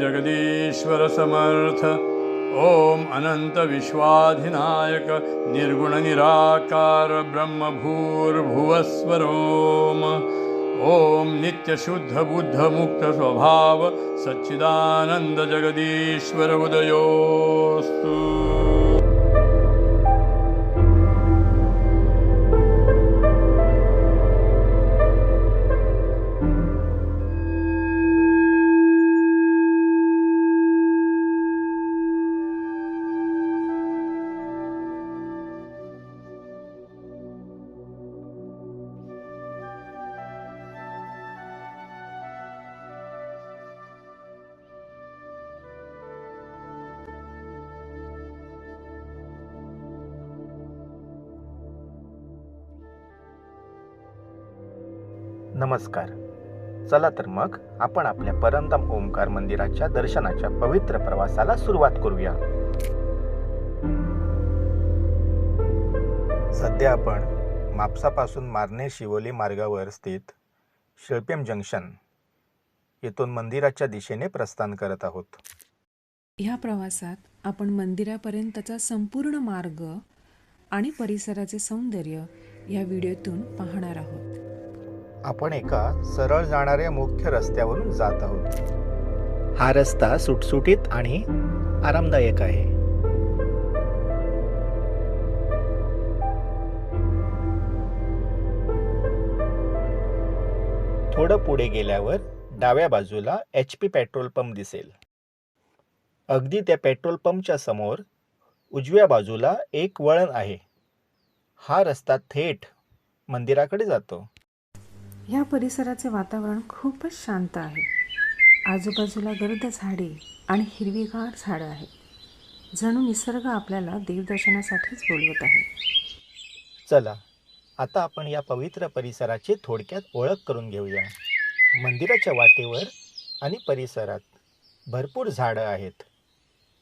जगदीश्वर समर्थ। ओम अनंत विश्वाधिनायक निर्गुण निराकार ब्रह्म भूर्भुवस्वरोम। ओम नित्य शुद्ध बुद्ध मुक्त स्वभाव सच्चिदानंद जगदीश्वर उदयोस्तु। नमस्कार. चला तर मग आपण आपल्या परमधाम ओंकार मंदिराच्या दर्शनाच्या पवित्र प्रवासाला सुरुवात करूया. सध्या आपण मापसापासून मार्ने शिवोली मार्गावर स्थित शिळपेम जंक्शन येथून मंदिराच्या दिशेने प्रस्थान करत आहोत. ह्या प्रवासात आपण मंदिरापर्यंतचा संपूर्ण मार्ग आणि परिसराचे सौंदर्य या व्हिडिओतून पाहणार आहोत. आपण एका सरळ जाणाऱ्या मुख्य रस्त्यावरून जात आहोत. हा रस्ता सुटसुटीत आणि आरामदायक आहे. थोडं पुढे गेल्यावर डाव्या बाजूला HP पेट्रोल पंप दिसेल. अगदी त्या पेट्रोल पंपच्या समोर उजव्या बाजूला एक वळण आहे. हा रस्ता थेट मंदिराकडे जातो. ह्या परिसराचे वातावरण खूपच शांत आहे. आजूबाजूला गर्द झाडे आणि हिरवीगार झाडं आहेत. जणू निसर्ग आपल्याला देवदर्शनासाठीच बोलवत आहे. चला आता आपण या पवित्र परिसराची थोडक्यात ओळख करून घेऊया. मंदिराच्या वाटेवर आणि परिसरात भरपूर झाडं आहेत.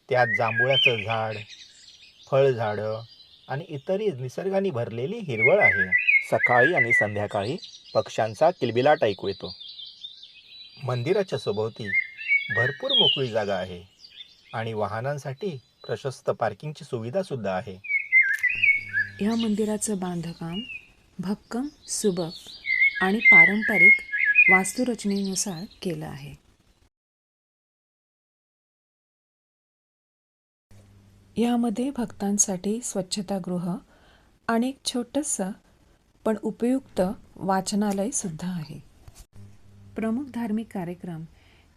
त्यात जांभुळाचं झाड, फळझाडं आणि इतरही निसर्गाने भरलेली हिरवळ आहे. सकाळी आणि संध्याकाळी पक्ष्यांचा किलबिलाट ऐकू येतो. मंदिराच्या सभोवती भरपूर मोकळी जागा आहे आणि वाहनांसाठी प्रशस्त पार्किंगची सुविधा सुद्धा आहे. ह्या मंदिराचं बांधकाम भक्कम, सुबक आणि पारंपरिक वास्तुरचनेनुसार केलं आहे. यामध्ये भक्तांसाठी स्वच्छतागृह आणि एक छोटंसं पण उपयुक्त वाचनालय सुद्धा आहे. प्रमुख धार्मिक कार्यक्रम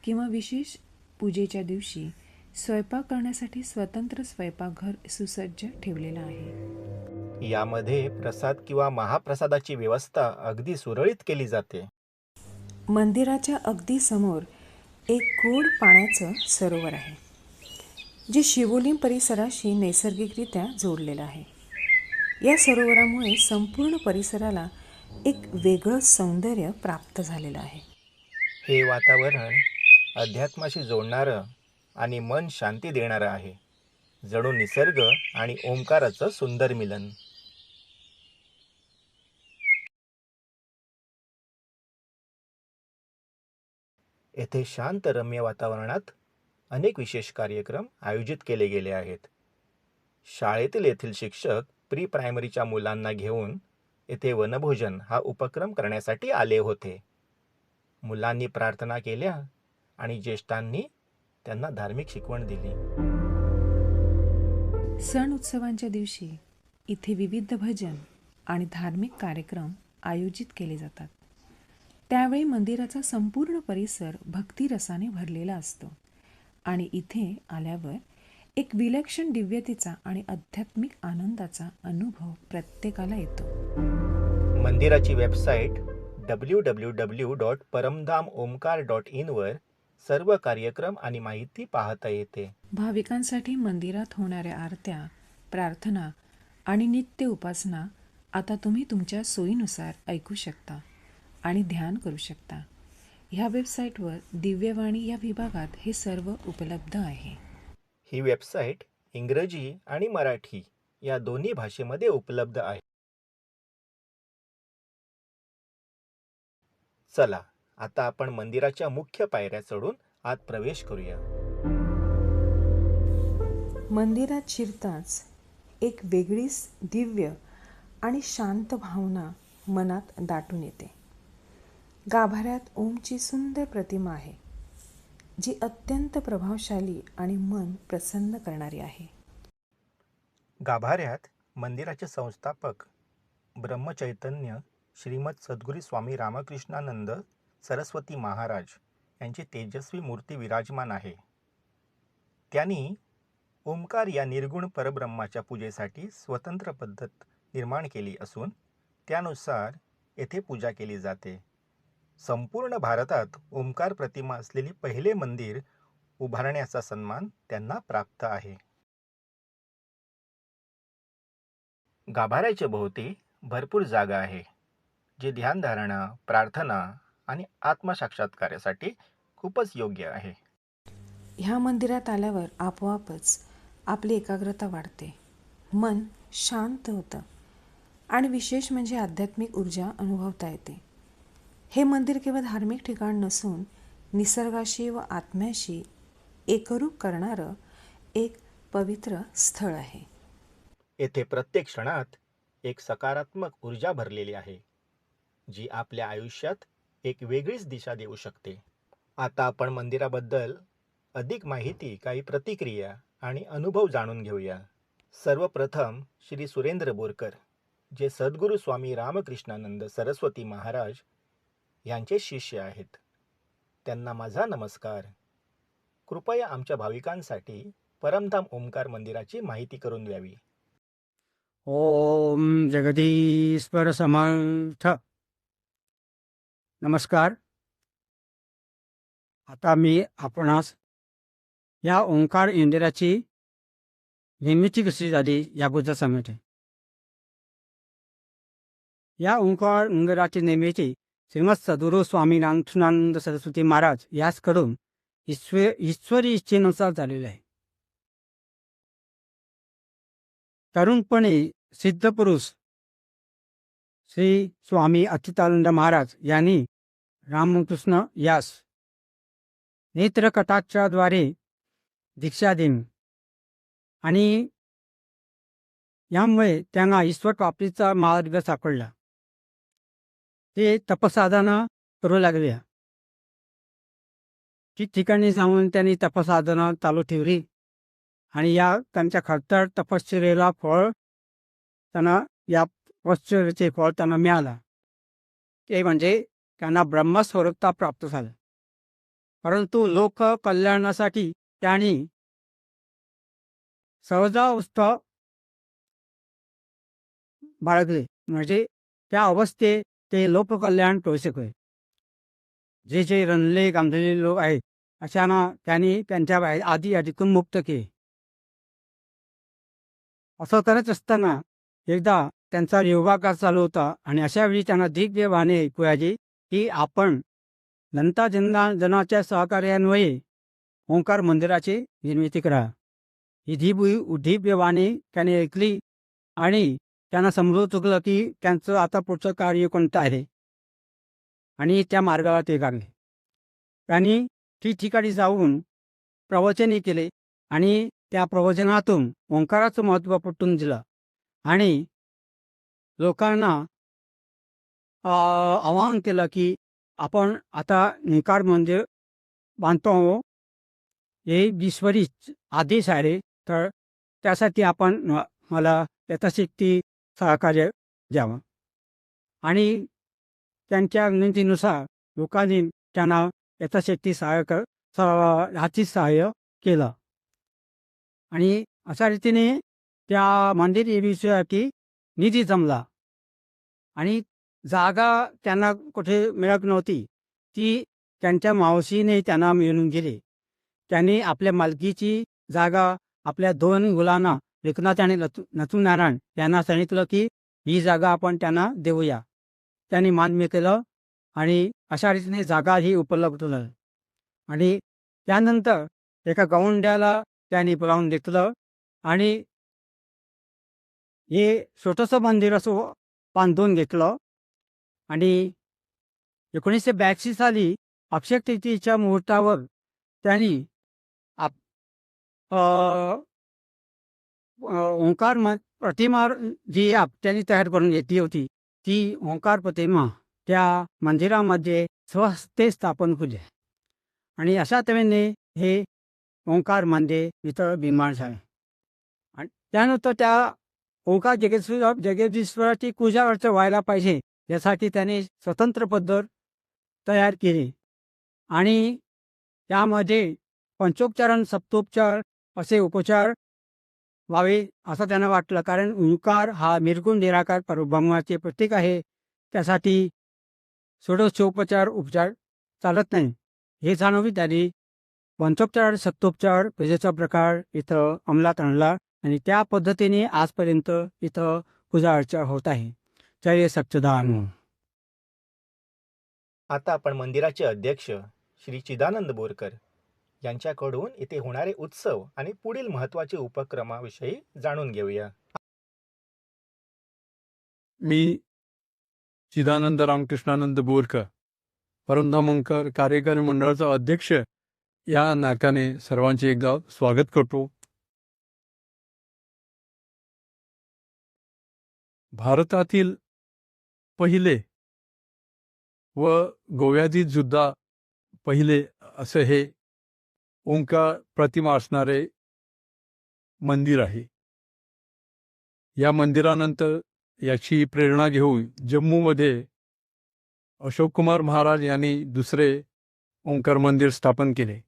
किंवा विशेष पूजेच्या दिवशी स्वयंपाक करण्यासाठी स्वतंत्र स्वयंपाकघर सुसज्ज ठेवलेलं आहे. यामध्ये प्रसाद किंवा महाप्रसादाची व्यवस्था अगदी सुरळीत केली जाते. मंदिराच्या अगदी समोर एक गोड पाण्याचं सरोवर आहे, जे शिवोली परिसराशी नैसर्गिकरित्या जोडलेलं आहे. या सरोवरामुळे संपूर्ण परिसराला एक वेगळं सौंदर्य प्राप्त झालेलं आहे. हे वातावरण अध्यात्माशी जोडणारं आणि मन शांती देणारं आहे. जणू निसर्ग आणि ओंकाराचं सुंदर मिलन. येथे शांत रम्य वातावरणात अनेक विशेष कार्यक्रम आयोजित केले गेले आहेत. शाळेतील येथील शिक्षक प्री प्रायमरीच्या मुलांना घेऊन येथे वनभोजन हा उपक्रम करण्यासाठी आले होते. मुलांनी प्रार्थना केल्या आणि ज्येष्ठांनी त्यांना धार्मिक शिकवण दिली. सण उत्सवांच्या दिवशी इथे विविध भजन आणि धार्मिक कार्यक्रम आयोजित केले जातात. त्यावेळी मंदिराचा संपूर्ण परिसर भक्तिरसाने भरलेला असतो आणि इथे आल्यावर एक विलक्षण दिव्यतेचा आणि आध्यात्मिक आनंदाचा अनुभव प्रत्येकाला येतो. मंदिराची वेबसाईट www.paramdhamomkar.in वर सर्व कार्यक्रम आणि माहिती पाहता येते. भाविकांसाठी मंदिरात होणाऱ्या आरत्या, प्रार्थना आणि नित्य उपासना आता तुम्ही तुमच्या सोयीनुसार ऐकू शकता आणि ध्यान करू शकता. ह्या वेबसाईटवर दिव्यवाणी या विभागात हे सर्व उपलब्ध आहे. ही वेबसाईट इंग्रजी आणि मराठी या दोन्ही भाषेमध्ये उपलब्ध आहे. चला, आता आपण मंदिराच्या मुख्य पायऱ्या चढून आत प्रवेश करूया. मंदिरात शिरताच एक वेगळीच दिव्य आणि शांत भावना मनात दाटून येते. गाभाऱ्यात ओमची सुंदर प्रतिमा आहे, जी अत्यंत प्रभावशाली आणि मन प्रसन्न करणारी आहे. गाभाऱ्यात मंदिराचे संस्थापक ब्रह्मचैतन्य श्रीमद सद्गुरू स्वामी रामकृष्णानंद सरस्वती महाराज यांची तेजस्वी मूर्ती विराजमान आहे. त्यांनी ओंकार या निर्गुण परब्रह्माच्या पूजेसाठी स्वतंत्र पद्धत निर्माण केली असून त्यानुसार येथे पूजा केली जाते. संपूर्ण भारतात ओंकार प्रतिमा असलेले पहिले मंदिर उभारण्याचा सन्मान त्यांना प्राप्त आहे. गाभाऱ्याच्या भोवती भरपूर जागा आहे, जी ध्यानधारणा, प्रार्थना आणि आत्मसाक्षात्कारासाठी खूपच योग्य आहे. ह्या मंदिरात आल्यावर आपोआपच आपली एकाग्रता वाढते, मन शांत होतं आणि विशेष म्हणजे आध्यात्मिक ऊर्जा अनुभवता येते. हे मंदिर केवळ धार्मिक ठिकाण नसून निसर्गाशी व आत्म्याशी एकरूप करणारं एक पवित्र स्थळ आहे. येथे प्रत्येक क्षणात एक सकारात्मक ऊर्जा भरलेली आहे, जी आपल्या आयुष्यात एक वेगळीच दिशा देऊ शकते. आता आपण मंदिराबद्दल अधिक माहिती, काही प्रतिक्रिया आणि अनुभव जाणून घेऊया. सर्वप्रथम श्री सुरेंद्र बोरकर, जे सद्गुरू स्वामी रामकृष्णानंद सरस्वती महाराज यांचे शिष्य आहेत. त्यांना माझा नमस्कार. कृपया आमच्या भाविकांसाठी परमधाम ओंकार मंदिराची माहिती करून द्यावी. ओम जगदीश्वर समर्थ. नमस्कार. आता मी आपणास या ओंकार मंदिराची निर्मिती कशी झाली याबद्दल सांगत आहे. या ओंकार मंदिराची निर्मिती श्रीमद सद्गुरू स्वामी रामकृष्णानंद सरस्वती महाराज याचकडून ईश्वरी इच्छेनुसार झालेले आहे. तरुणपणी सिद्धपुरुष श्री स्वामी अच्युतानंद महाराज यांनी रामकृष्ण यास नेत्रकटाक्षाद्वारे दीक्षा दिली आणि यामुळे त्यांना ईश्वर प्राप्तीचा मार्ग सापडला. ते तपसाधना करू लागले. ठिकठिकाणी जाऊन त्यांनी तपसाधना चालू ठेवली आणि या त्यांच्या खडतर तपश्चर्येला फळ त्यांना या तपश्चर्येचे फळ त्यांना मिळालं. ते म्हणजे त्यांना ब्रह्मस्वरूपता प्राप्त झालं. परंतु लोक कल्याणासाठी त्यांनी सहजावस्था बाळगले, म्हणजे त्या अवस्थेत ते लोककल्याण करू शकले. जे जे रणले गांधलेले लोक आहेत अशांना त्यांनी त्यांच्या आधी यादीतून मुक्त केले. असं करत असताना एकदा त्यांचा योगाकार चालू होता आणि अशावेळी त्यांना दिव्य वाणी ऐकू आली की आपण नंता जनाच्या सहकार्यान्वये ओंकार मंदिराची निर्मिती करा. ही दिव्य वाणी त्याने ऐकली आणि त्यांना समजू चुकलं की त्यांचं आता पुढचं कार्य कोणतं आहे आणि त्या मार्गावर ते लागले. त्यांनी ठिकठिकाणी जाऊन प्रवचने केले आणि त्या प्रवचनातून ओंकाराचं महत्त्व पटवून दिलं आणि लोकांना आवाहन केलं की आपण आता ओंकार मंदिर बांधतो आहोत. हे ईश्वरी आदेश आहे, तर त्यासाठी आपण मला यथाशक्ती सहकार्य द्यावं. आणि त्यांच्या विनंतीनुसार लोकांनी त्यांना यथाशक्ती हाती सहाय्य केलं आणि अशा रीतीने त्या मंदिर निर्मितीसाठी निधी जमला आणि जागा त्यांना कुठे मिळत नव्हती. ती त्यांच्या मावशीने त्यांना मिळून गेले. त्यांनी आपल्या मालकीची जागा आपल्या 2 मुलांना एकनाथ आणि नथुनारायण यांना सांगितलं की ही जागा आपण त्यांना देऊया. त्यांनी मान्य केलं आणि अशा रीतीने जागा ही उपलब्ध झाली. आणि त्यानंतर एका गौंड्याला त्यांनी बोलावून घेतलं आणि हे छोटंसं मंदिर असं बांधून घेतलं. आणि 1982 साली अक्षय तृतीयेच्या मुहूर्तावर त्यांनी अ, ओंकार प्रतिमा जी त्यांनी तयार करून घेतली होती, ती ओंकार प्रतिमा त्या मंदिरामध्ये स्वहस्ते स्थापन केली. आणि अशा तऱ्हेने हे ओंकार मंदिर इथं निर्माण झाले. आणि त्यानंतर त्या ओंकार जगदीश्वराची पूजा अर्चा व्हायला पाहिजे यासाठी त्याने स्वतंत्र पद्धत तयार केली. आणि त्यामध्ये पंचोपचार आणि सप्तोपचार असे उपचार व्हावे असं त्यांना वाटलं. कारण ओंकार हा निर्गुण निराकार परब्रह्माचे प्रतीक आहे. त्यासाठी षोडशोपचार उपचार चालत नाही. हे जाणून त्यांनी पंचोपचार सप्तोपचार पूजेचा प्रकार इथं अंमलात आणला आणि त्या पद्धतीने आजपर्यंत इथं पूजा अर्चा होत आहे. जय सच्चिदानंद. आता आपण मंदिराचे अध्यक्ष श्री चिदानंद बोरकर यांच्याकडून इथे होणारे उत्सव आणि पुढील महत्त्वाचे उपक्रमाविषयी जाणून घेऊया. मी चिदानंद रामकृष्णानंद बोरकर, परमधामोंकार कार्यकारी मंडळाचा अध्यक्ष या नात्याने सर्वांचे एकदा स्वागत करतो. भारतातील पहिले व गोव्यातील सुद्धा पहिले असं हे ओंकार प्रतिमा असणारे मंदिर आहे. या मंदिरानंतर याची प्रेरणा घेऊन जम्मूमध्ये अशोक कुमार महाराज यांनी दुसरे ओंकार मंदिर स्थापन केले.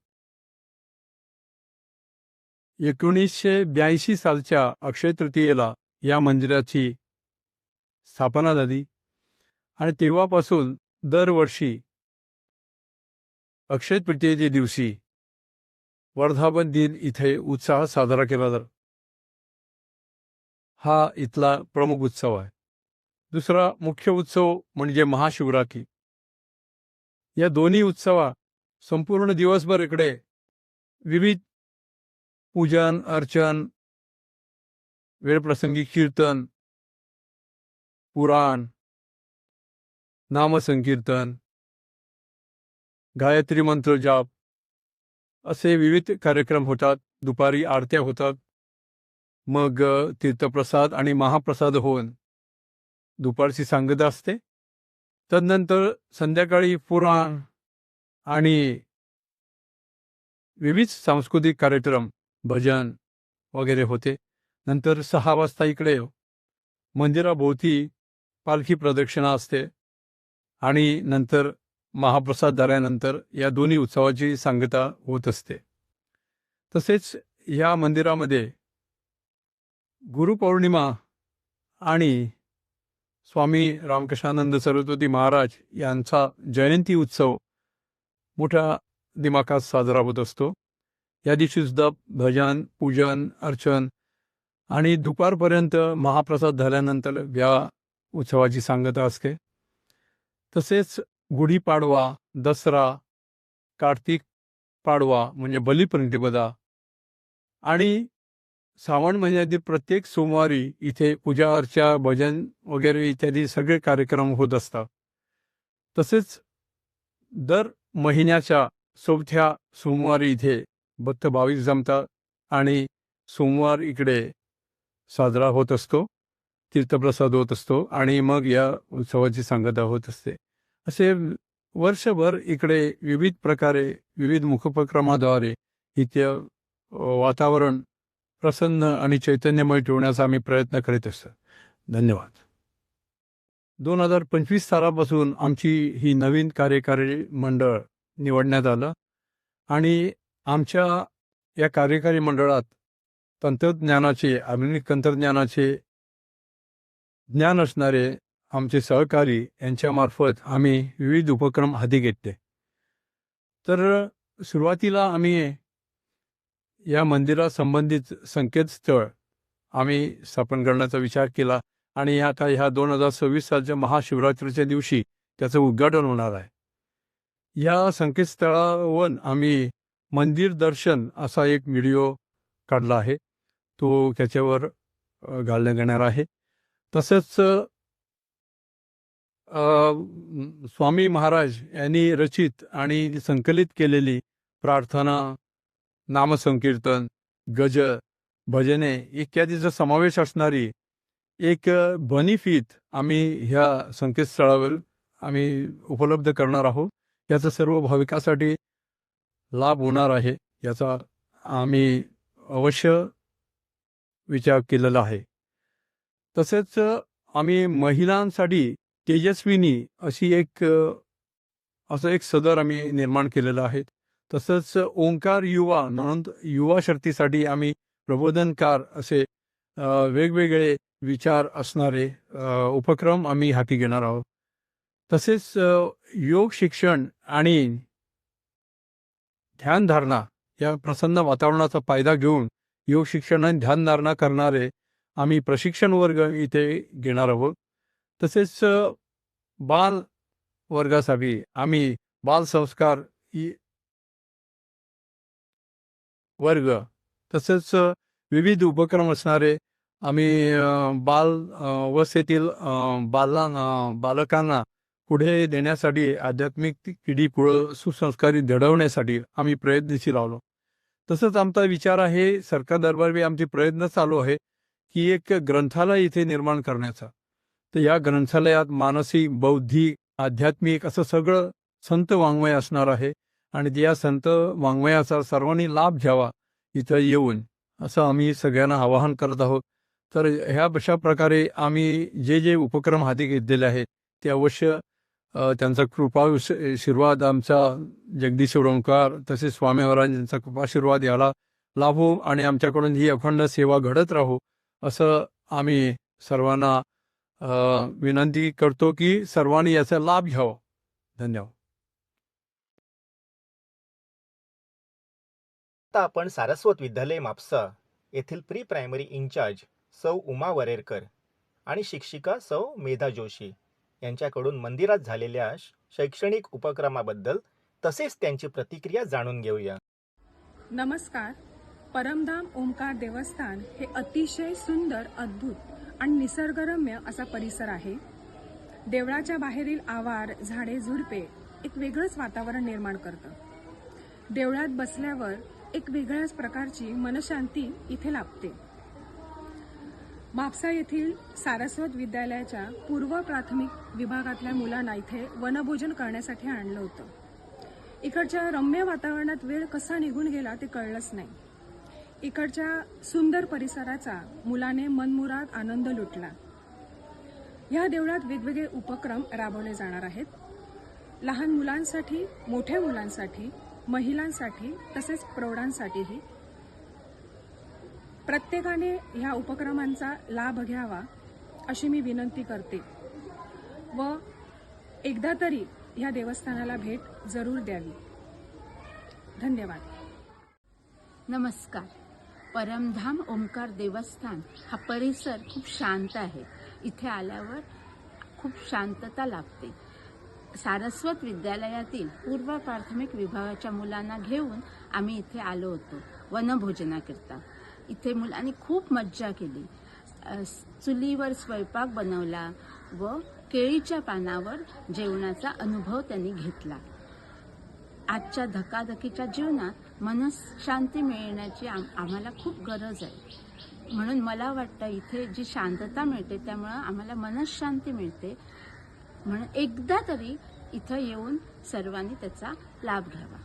1982 सालच्या अक्षय तृतीयेला या मंदिराची स्थापना झाली आणि तेव्हापासून दरवर्षी अक्षय तृतीयेच्या दिवशी वर्धापन दिन इथे उत्साह साजरा केला जातो. हा इथला प्रमुख उत्सव आहे. दुसरा मुख्य उत्सव म्हणजे महाशिवरात्री. या दोन्ही उत्सवा संपूर्ण दिवसभर इकडे विविध पूजन अर्चन, वेळप्रसंगी कीर्तन, पुराण, नामसंकीर्तन, गायत्री मंत्र जाप असे विविध कार्यक्रम होतात. दुपारी आरत्या होतात. मग तीर्थप्रसाद आणि महाप्रसाद होऊन दुपारची सांगता असते. तदनंतर संध्याकाळी पुराण आणि विविध सांस्कृतिक कार्यक्रम, भजन वगैरे होते. नंतर 6 वाजता इकडे मंदिराभोवती पालखी प्रदक्षिणा असते आणि नंतर महाप्रसाद झाल्यानंतर या दोन्ही उत्सवाची सांगता होत असते. तसेच या मंदिरामध्ये गुरुपौर्णिमा आणि स्वामी रामकृष्णानंद सरस्वती महाराज यांचा जयंती उत्सव मोठ्या दिमाखात साजरा होत असतो. या दिवशी सुद्धा भजन, पूजन, अर्चन आणि दुपारपर्यंत महाप्रसाद झाल्यानंतर या उत्सवाची सांगता असते. तसेच गुढीपाडवा, दसरा, कार्तिक पाडवा म्हणजे बलिप्रतिपदा आणि श्रावण महिन्यातील प्रत्येक सोमवारी इथे पूजा अर्चा, भजन वगैरे इत्यादी सगळे कार्यक्रम होत असतात. तसेच दर महिन्याच्या 4थ्या सोमवारी इथे भक्त भाविक जमतात आणि सोमवार इकडे साजरा होत असतो, तीर्थप्रसाद होत असतो आणि मग या उत्सवाची सांगता होत असते. असे वर्षभर इकडे विविध प्रकारे विविध मुखोपक्रमाद्वारे इथे वातावरण प्रसन्न आणि चैतन्यमय ठेवण्याचा आम्ही प्रयत्न करीत असतो. धन्यवाद. 2025 सालापासून आमची ही नवीन कार्यकारी मंडळ निवडण्यात आलं आणि आमच्या या कार्यकारी मंडळात तंत्रज्ञानाचे, आधुनिक तंत्रज्ञानाचे ज्ञान असणारे आमचे सहकारी यांच्यामार्फत आम्ही विविध उपक्रम हाती घेतले. तर सुरुवातीला आम्ही या मंदिरासंबंधित संकेतस्थळ आम्ही स्थापन करण्याचा विचार केला आणि आता ह्या 2026 सालच्या महाशिवरात्रीच्या दिवशी त्याचं उद्घाटन होणार आहे. या संकेतस्थळावर आम्ही मंदिर दर्शन असा एक व्हिडिओ काढला आहे, तो त्याच्यावर घालण्यात येणार आहे. तसंच स्वामी महाराज यांनी रचित आणि संकलित केलेली प्रार्थना, नामसंकीर्तन, गजल, भजने इत्यादीचा समावेश असणारी एक बनिफित आम्ही ह्या संकेतस्थळावर आम्ही उपलब्ध करणार आहोत. याचा सर्व भाविकांसाठी लाभ होणार आहे याचा आम्ही अवश्य विचार केलेला आहे. तसेच आम्ही महिलांसाठी तेजस्विनी असं एक सदर आम्ही निर्माण केलेलं आहे. तसंच ओंकार युवा म्हणून युवा शक्तीसाठी आम्ही प्रबोधनकार असे वेगवेगळे विचार असणारे उपक्रम आम्ही हाती घेणार आहोत. तसेच योग शिक्षण आणि ध्यानधारणा या प्रसन्न वातावरणाचा फायदा घेऊन योग शिक्षण आणि ध्यानधारणा करणारे आम्ही प्रशिक्षण वर्ग इथे घेणार आहोत. तसेच बाल वर्गासाठी आम्ही बाल संस्कार वर्ग तसेच विविध उपक्रम असणारे आम्ही अवस्थेतील बालकांना पुढे देण्यासाठी आध्यात्मिक पिढी पुढं सुसंस्कारित घडवण्यासाठी आम्ही प्रयत्नशील आलो. तसंच आमचा विचार आहे, सरकार दरबारी आमचे प्रयत्न चालू आहे की एक ग्रंथालय इथे निर्माण करण्याचा. तर या ग्रंथालयात मानसिक, बौद्धिक, आध्यात्मिक असं सगळं संत वाङ्मय असणार आहे आणि या संत वाङ्मयाचा सर्वांनी लाभ घ्यावा इथं येऊन, असं आम्ही सगळ्यांना आवाहन करत आहोत. तर ह्या अशा प्रकारे आम्ही जे उपक्रम हाती घेतलेले आहेत ते अवश्य त्यांचा कृपाशीर्वाद आमचा जगदीश ओंकार तसेच स्वामी महाराजांचा कृपाशीर्वाद याला लाभो आणि आमच्याकडून ही अखंड सेवा घडत राहू असं आम्ही सर्वांना विनंती करतो की सर्वांनी याचा लाभ घ्यावा. धन्यवाद. आता आपण सारस्वत विद्यालय म्हापसा येथील प्री प्रायमरी इंचार्ज सौ उमा वरेरकर आणि शिक्षिका सौ मेधा जोशी यांच्याकडून मंदिरात झालेल्या शैक्षणिक उपक्रमाबद्दल तसेच त्यांची प्रतिक्रिया जाणून घेऊया. नमस्कार. परमधाम ओंकार देवस्थान हे अतिशय सुंदर, अद्भुत आणि निसर्गरम्य असा परिसर आहे. देवळाच्या बाहेरील आवार, झाडे, झुडपे एक वेगळंच वातावरण निर्माण करतं. देवळात बसल्यावर एक वेगळ्याच प्रकारची मनशांती इथे लाभते. म्हापसा येथील सारस्वत विद्यालयाच्या पूर्व प्राथमिक विभागातल्या मुलांना इथे वनभोजन करण्यासाठी आणलं होतं. इकडच्या रम्य वातावरणात वेळ कसा निघून गेला ते कळलंच नाही. इकडच्या सुंदर परिसराचा मुलाने मनमुराद आनंद लुटला. या देवळात वेगवेगळे उपक्रम राबवले जाणार आहेत. लहान मुलांसाठी, मोठ्या मुलांसाठी, महिलांसाठी तसेच प्रौढांसाठीही. प्रत्येकाने ह्या उपक्रमांचा लाभ घ्यावा अशी मी विनंती करते व एकदा तरी ह्या देवस्थानाला भेट जरूर द्यावी. धन्यवाद. नमस्कार. परमधाम ओंकार देवस्थान हा परिसर खूप शांत आहे. इथे आल्यावर खूप शांतता लाभते. सारस्वत विद्यालयातील पूर्व प्राथमिक विभागाच्या मुलांना घेऊन आम्ही इथे आलो होतो वनभोजनाकरता. इथे मुलांनी खूप मज्जा केली. चुलीवर स्वयंपाक बनवला व केळीच्या पानावर जेवणाचा अनुभव त्यांनी घेतला. आजच्या धकाधकीच्या जीवनात मनशांती मिळण्याची आम्हाला खूप गरज आहे. म्हणून मला वाटतं इथे जी शांतता मिळते त्यामुळं आम्हाला मनशांती मिळते. म्हणून एकदा तरी इथं येऊन सर्वांनी त्याचा लाभ घ्यावा.